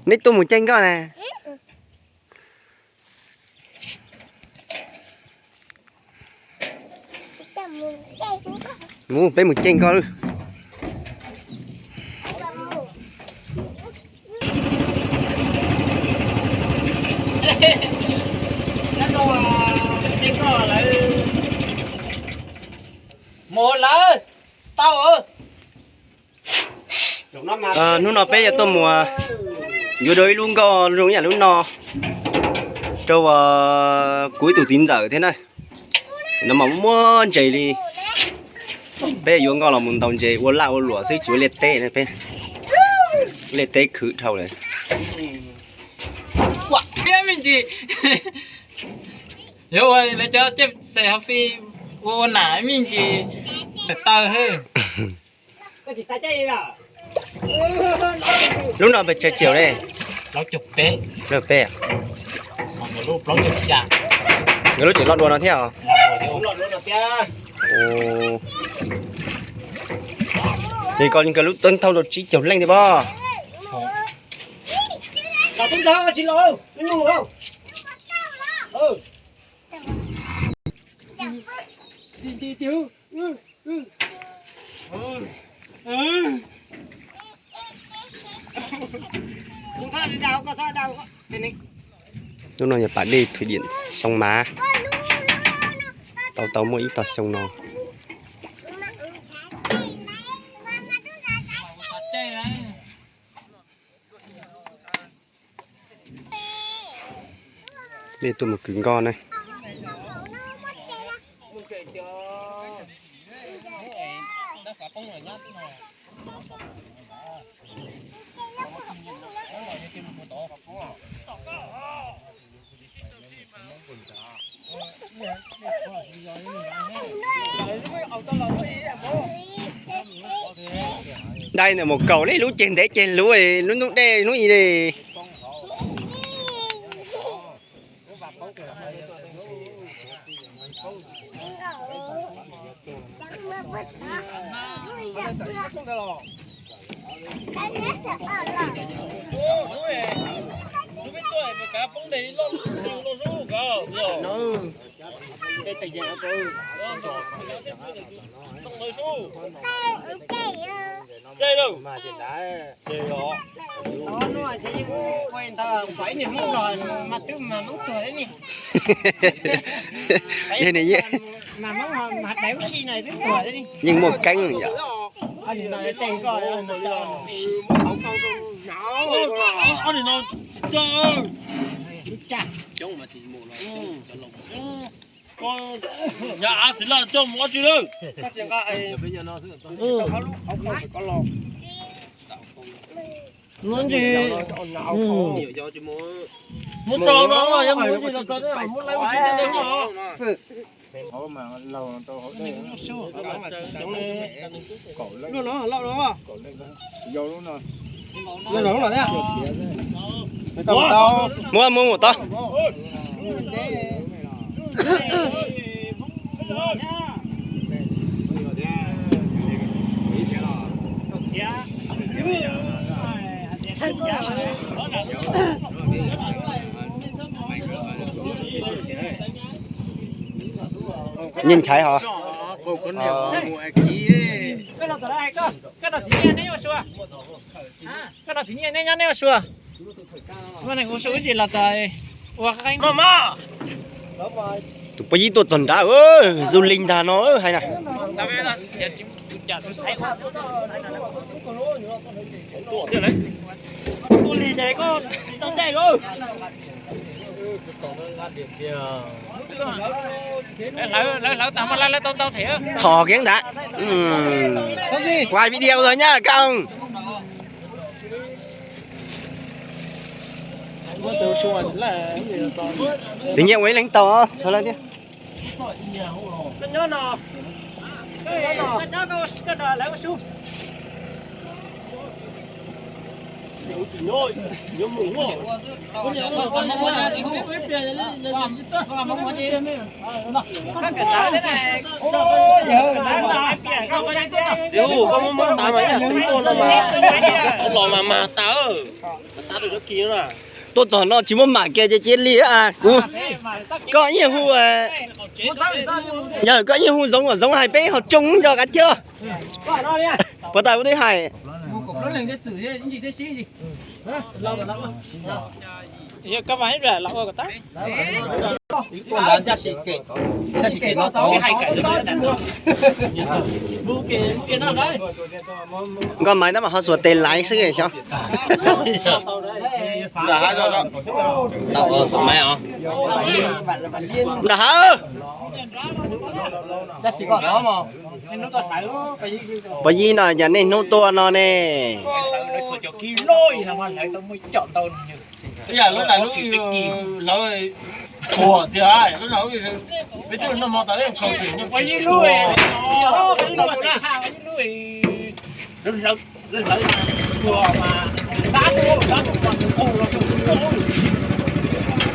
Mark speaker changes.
Speaker 1: nít tôi một chân coi nè. Ngủ bé một chân coi luôn.
Speaker 2: Một lỡ tao ơi.
Speaker 1: Nó nó bé giờ tôi mùa vô đấy luôn có luôn nhà luôn nó trâu cuối tủ 9 giờ thế này nó mà muốn chạy đi bé vô có là muốn tàu chạy uốn lại uốn lúa xí chú liệt tê này bé liệt tê khử thầu này
Speaker 2: Quả biết mình gì. Yo ơi lấy cho tiếp xe học phi vô nãy mình gì tao hơi. Có gì sai chơi à?
Speaker 1: lúc nào phải chơi chiều đây
Speaker 2: Nó chụp bé.
Speaker 1: được bé
Speaker 2: Một lúc nó chụp chả.
Speaker 1: người lúc chỉ lọt đùa nó theo
Speaker 2: Không lọt luôn rồi kia.
Speaker 1: ồ thì còn những cái lúc tuân thâu được chỉ chiều lên thì bo
Speaker 2: Là tuân thâu chị lô. Nó ngu không? Ừ. Đi tiêu. Có sao đâu có.
Speaker 1: lúc nào nhập bản đi thủy điện sông Má tàu mỗi ít tàu sông nó đây tôi một cứng con này đây là một cầu đấy lú trên để trên lú này lú đây lú gì đây
Speaker 2: Đây tài sản của tôi. Đây đâu? Mà chuyện đã đây đó. Nó chỉ quen ta phải niệm mong rồi mà tức mà mong tuổi đấy nè.
Speaker 1: đây này nhé
Speaker 2: Mà mong hạt đéo chi này tức tuổi đấy đi.
Speaker 1: nhưng một canh nhỉ
Speaker 2: Anh này tên coi anh này cho. Anh này nó cho. Chà. Chúng mà chỉ một loại cho lồng. Con nhà xin là cho mua chứ đâu. Các chị các bây giờ nó sẽ có lồng. Muốn gì? Nhiều cho chứ muốn trâu đó mà em muốn gì là có đấy, muốn lấy một chút đấy mà. Họ mà lâu tôi hỏi đây. Cổ lên. Nó lâu đó. Cổ lên đó. Vô luôn rồi. Lên rồi đấy à?
Speaker 1: mua một to nhìn thấy hả?
Speaker 2: Cái nào đây cơ? Cái nào chỉ nghe nấy mà xua? Cái nào chỉ nghe nấy mà xua? Cái này có số gì là trời? Ủa cái anh mama.
Speaker 1: Bây giờ tôi chuẩn đã ơi, du linh thà nó hay này.
Speaker 2: Tao biết rồi, giờ chúng chả tôi say quá. Tổ thế đấy. Tôi lì đấy con, tao đây rồi. Lấy tao mà lấy tao thế.
Speaker 1: Thò kiếng đã. Quay video rồi nhá các ông. Chỉ nhiều ấy đánh to thôi lên đi.
Speaker 2: Cái nhớ nào. Cái nhớ cái nào lấy cái xuống. Rồi, nhớ mùng rồi. Con nhớ con mong muốn gì không biết về lên con mong muốn gì. Các cái đá thế này. Ôi giờ đá kìa. Điều con mong muốn đá mà tính con nó mà. Lò mà tao. Tao được nó kia nữa.
Speaker 1: Tôi tưởng nó chỉ muốn mảng kia cho chết li à. Có nhiều khu giờ có nhiều khu giống hai bé họ trúng cho cả chưa. Bắt đầu với hai.
Speaker 2: Nó lên cái tử gì thế xí gì. Lâu rồi. Các bạn hết rồi, lâu rồi ta. Con đàn ra sĩ kiện nó to hai cái nữa. Bu kiện nào đấy.
Speaker 1: Còn mấy nó mà họ sửa tên lái sức này sao?
Speaker 2: Dạ hai rồi đó.
Speaker 1: Đâu mày hả? Đã hả?
Speaker 2: Ra sĩ còn đó mà.
Speaker 1: Bởi vì là nhà này nô to nó nè.
Speaker 2: Bây giờ lúc này lúc nói ủa thì ai lúc nào bây giờ nó mò tới cầu tiền nhưng quay lui lúc